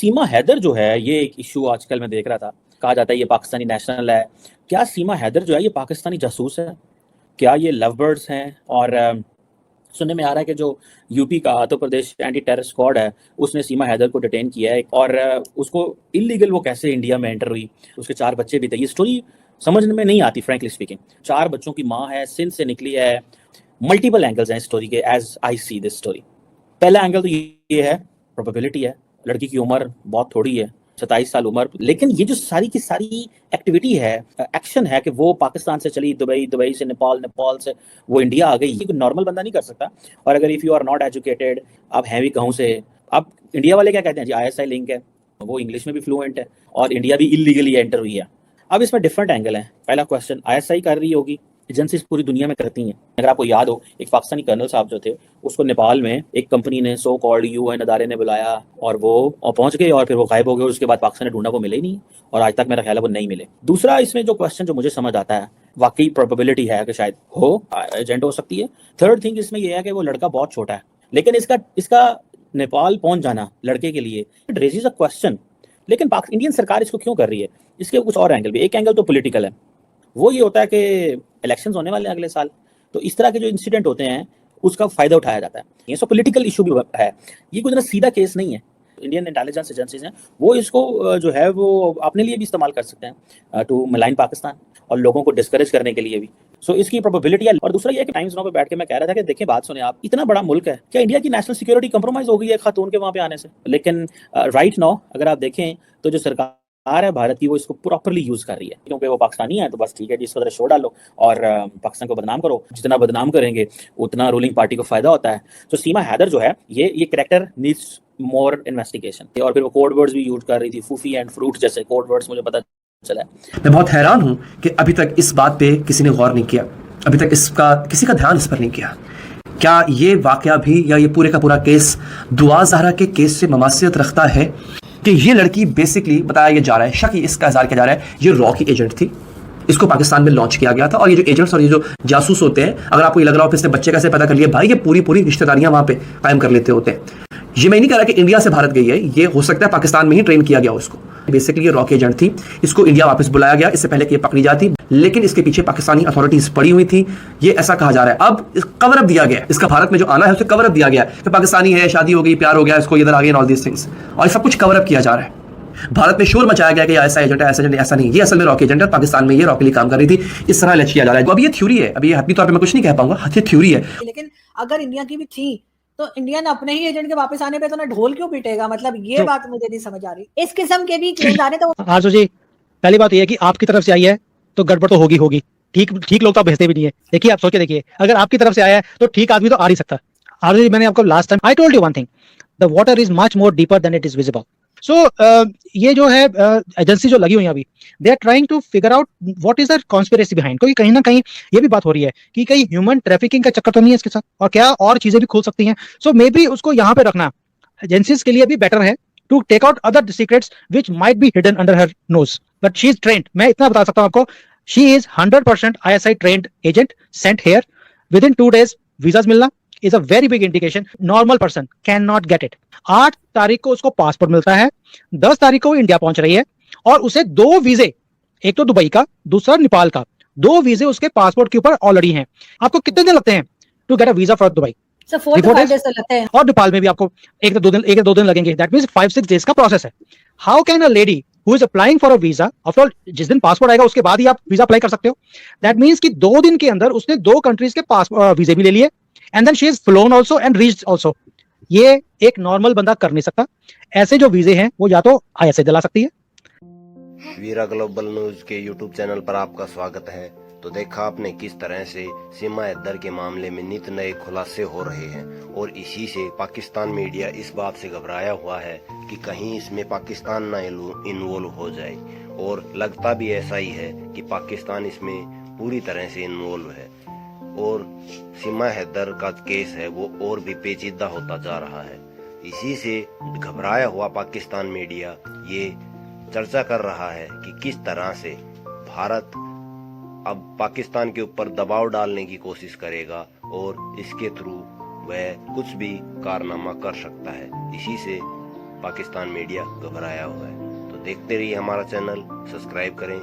सीमा हैदर जो है ये एक इशू आजकल मैं देख रहा था। कहा जाता है ये पाकिस्तानी नेशनल है। क्या सीमा हैदर जो है ये पाकिस्तानी जासूस है? क्या ये लव बर्ड्स हैं? और सुनने में आ रहा है कि जो यूपी का Andhra Pradesh anti terror squad है उसने सीमा हैदर को डिटेन किया है और उसको इलीगल वो कैसे इंडिया में एंटर हुई। उसके 4 बच्चे भी थे। ये स्टोरी समझने में नहीं आती फ्रैंकली स्पीकिंग। 4 बच्चों की माँ है, सिंध से निकली है। मल्टीपल एंगल्स हैं स्टोरी के as I see this story. पहला एंगल तो ये है, प्रोबेबिलिटी है। लड़की की उम्र बहुत थोड़ी है, 27 साल उम्र, लेकिन ये जो सारी की सारी एक्टिविटी है, एक्शन है कि वो पाकिस्तान से चली दुबई, दुबई से नेपाल, नेपाल से वो इंडिया आ गई, ये कोई नॉर्मल बंदा नहीं कर सकता। और अगर if you are not educated, आप हैं भी कहूँ से, अब इंडिया वाले क्या कहते हैं जी, ISI लिंक है, वो इंग्लिश में भी फ्लुएंट है और इंडिया भी इलीगली एंटर हुई है। अब इसमें डिफरेंट एंगल है। पहला क्वेश्चन, ISI कर रही होगी, एजेंसीज पूरी दुनिया में करती हैं। अगर आपको याद हो, एक पाकिस्तानी कर्नल साहब जो थे, उसको नेपाल में एक कंपनी ने, सो कॉल्ड UN अदारे ने बुलाया और वो पहुंच गए और फिर वो गायब हो गए। उसके बाद पाकिस्तान ने ढूंढा, वो मिले ही नहीं और आज तक मेरा ख्याल है वो नहीं मिले। दूसरा इसमें जो क्वेश्चन जो मुझे समझ आता है, वाकई प्रोबेबिलिटी है कि शायद हो, एजेंट हो सकती है। थर्ड थिंग इसमें यह है कि वो लड़का बहुत छोटा है, लेकिन इसका इसका नेपाल पहुंच जाना लड़के के लिए इट रेजेस अ क्वेश्चन। लेकिन इंडियन सरकार इसको क्यों कर रही है? इसके कुछ और एंगल भी। एक एंगल तो पॉलिटिकल है, वो ये होता है कि इलेक्शंस होने वाले हैं अगले साल, तो इस तरह के जो इंसिडेंट होते हैं उसका फायदा उठाया जाता है। ये सो पॉलिटिकल इशू भी है। ये कोई सीधा केस नहीं है। इंडियन इंटेलिजेंस एजेंसीज हैं, वो इसको जो है वो अपने लिए भी इस्तेमाल कर सकते हैं टू मलाइन पाकिस्तान और लोगों को डिस्करेज करने के लिए भी। सो इसकी प्रोबेबिलिटी है। और दूसरा ये है कि टाइम्स नाउ पे बैठ के मैं कह रहा था कि देखिए, बात सुने आप, इतना बड़ा मुल्क है, क्या इंडिया की नेशनल सिक्योरिटी कंप्रोमाइज हो गई है खातून के वहाँ पे आने से? लेकिन राइट नाउ अगर आप देखें तो जो सरकार है भारत की, वो इसको प्रॉपर्ली यूज कर रही है, क्योंकि वो पाकिस्तानी है तो बस ठीक है जी, इसको जरा शो डालो और पाकिस्तान को बदनाम करो। जितना बदनाम करेंगे उतना रूलिंग पार्टी को फायदा होता है। तो सीमा हैदर जो है, ये कैरेक्टर नीड्स मोर इन्वेस्टिगेशन। और फिर वो कोड वर्ड्स भी यूज कर रही थी, फूफी एंड फ्रूट जैसे कोड वर्ड्स मुझे पता चला है। मैं बहुत हैरान हूं कि अभी तक इस बात पे किसी ने गौर नहीं किया, अभी तक इसका किसी का ध्यान इस पर नहीं किया। क्या ये वाकया भी या ये पूरे का पूरा केस दुआ ज़हरा के केस से ममासियत रखता है कि ये लड़की बेसिकली, बताया ये जा रहा है, शक इसका इज़हार किया जा रहा है, ये रॉ की एजेंट थी, इसको पाकिस्तान में लॉन्च किया गया था। और ये जो एजेंट्स और ये जो जासूस होते हैं, अगर आपको ये लग रहा हो कि इसने बच्चे कैसे पैदा कर लिए, भाई ये पूरी पूरी रिश्तेदारियां वहां पे कायम कर लेते होते हैं। ये मैं नहीं कह रहा कि इंडिया से भारत गई है, ये हो सकता है पाकिस्तान में ही ट्रेन किया गया उसको। बेसिकली ये रॉ की एजेंट थी, इसको इंडिया वापस बुलाया गया इससे पहले कि ये पकड़ी जाती, लेकिन इसके पीछे पाकिस्तानी अथॉरिटीज पड़ी हुई थी, ये ऐसा कहा जा रहा है। अब कवर अप दिया गया, इसका भारत में जो आना है उसे कवर अप दिया गया कि पाकिस्तानी है, शादी हो गई, प्यार हो गया, इसको इधर आ गया, ऑल दीस थिंग्स, और सब कुछ कवर अप किया जा रहा है। भारत में शोर मचाया गया कि ऐसा एजेंट है, ऐसा एजेंट, ऐसा नहीं, ये असल में रॉकी एजेंट है, पाकिस्तान में ये रॉ के लिए काम कर रही थी, इस तरह अलर्ट किया जा रहा है। अभी ये थ्योरी है, अभी हकीकी तौर पे मैं कुछ नहीं कह पाऊंगा, ये थ्योरी है। लेकिन अगर इंडिया की भी थी तो इंडियन अपने ही एजेंट के वापस आने पे तो ना ढोल क्यों पीटेगा? मतलब ये बात मुझे नहीं समझ आ रही। इस किस्म के भी क्लेम्स आ रहे तो आरजू जी, पहली बात ये है कि आपकी तरफ से आई है तो गड़बड़ तो होगी होगी। ठीक लोग तो आप भेजते भी नहीं है। देखिए, आप सोच के देखिए, अगर आपकी तरफ से आया है तो ठीक आदमी तो आ नहीं सकता। आरजू जी, मैंने आपको last time I told you one thing, the water is much more deeper than it is visible. So ये जो है एजेंसी जो लगी हुई है अभी, they are trying to figure out what is the conspiracy behind. क्योंकि कहीं ना कहीं ये भी बात हो रही है कि कहीं ह्यूमन ट्रैफिकिंग का चक्कर तो नहीं है इसके साथ, और क्या और चीजें भी खुल सकती हैं। सो मे बी उसको यहाँ पे रखना एजेंसीज के लिए भी बेटर है to take out other secrets which might be hidden under her nose. But she is trained, मैं इतना बता सकता हूँ आपको, she is 100% ISI trained agent sent here. Within 2 days visas मिलना is a very big indication. Normal person cannot get it. 8 तारीख को उसको पासपोर्ट मिलता है, 10 तारीख को इंडिया पहुंच रही है और उसे 2 वीजे, एक तो दुबई का, दूसरा नेपाल का, 2 वीजे उसके पासपोर्ट के ऊपर ऑलरेडी हैं। आपको कितने दिन लगते हैं to get a visa for Dubai? 4 to 5 days लगते हैं। और नेपाल में भी आपको 1 से 2 दिन लगेंगे। दैट मींस 5-6 days का प्रोसेस है। How can a lady who is applying for a visa, after all जिस दिन पासपोर्ट आएगा उसके बाद ही आप वीजा अप्लाई कर सकते हो। दैट मींस कि 2 दिन के अंदर उसने 2 कंट्रीज के वीजे भी ले लिए, and then she is flown also and reached also. ये एक नॉर्मल बंदा कर नहीं सकता। ऐसे जो वीजे हैं वो या तो ISI दिला सकती है। वीरा ग्लोबल न्यूज के यूट्यूब चैनल पर आपका स्वागत है। तो देखा आपने किस तरह से सीमा हैदर के मामले में नित नए खुलासे हो रहे हैं और इसी से पाकिस्तान मीडिया इस बात से घबराया हुआ है कि कहीं इसमें पाकिस्तान ना इन्वॉल्व हो जाए, और लगता भी ऐसा ही है कि पाकिस्तान इसमें पूरी तरह से इन्वॉल्व है और सीमा हैदर का केस है वो और भी पेचीदा होता जा रहा है। इसी से घबराया हुआ पाकिस्तान मीडिया ये चर्चा कर रहा है कि किस तरह से भारत अब पाकिस्तान के ऊपर दबाव डालने की कोशिश करेगा और इसके थ्रू वह कुछ भी कारनामा कर सकता है। इसी से पाकिस्तान मीडिया घबराया हुआ है। तो देखते रहिए हमारा चैनल, सब्सक्राइब करें,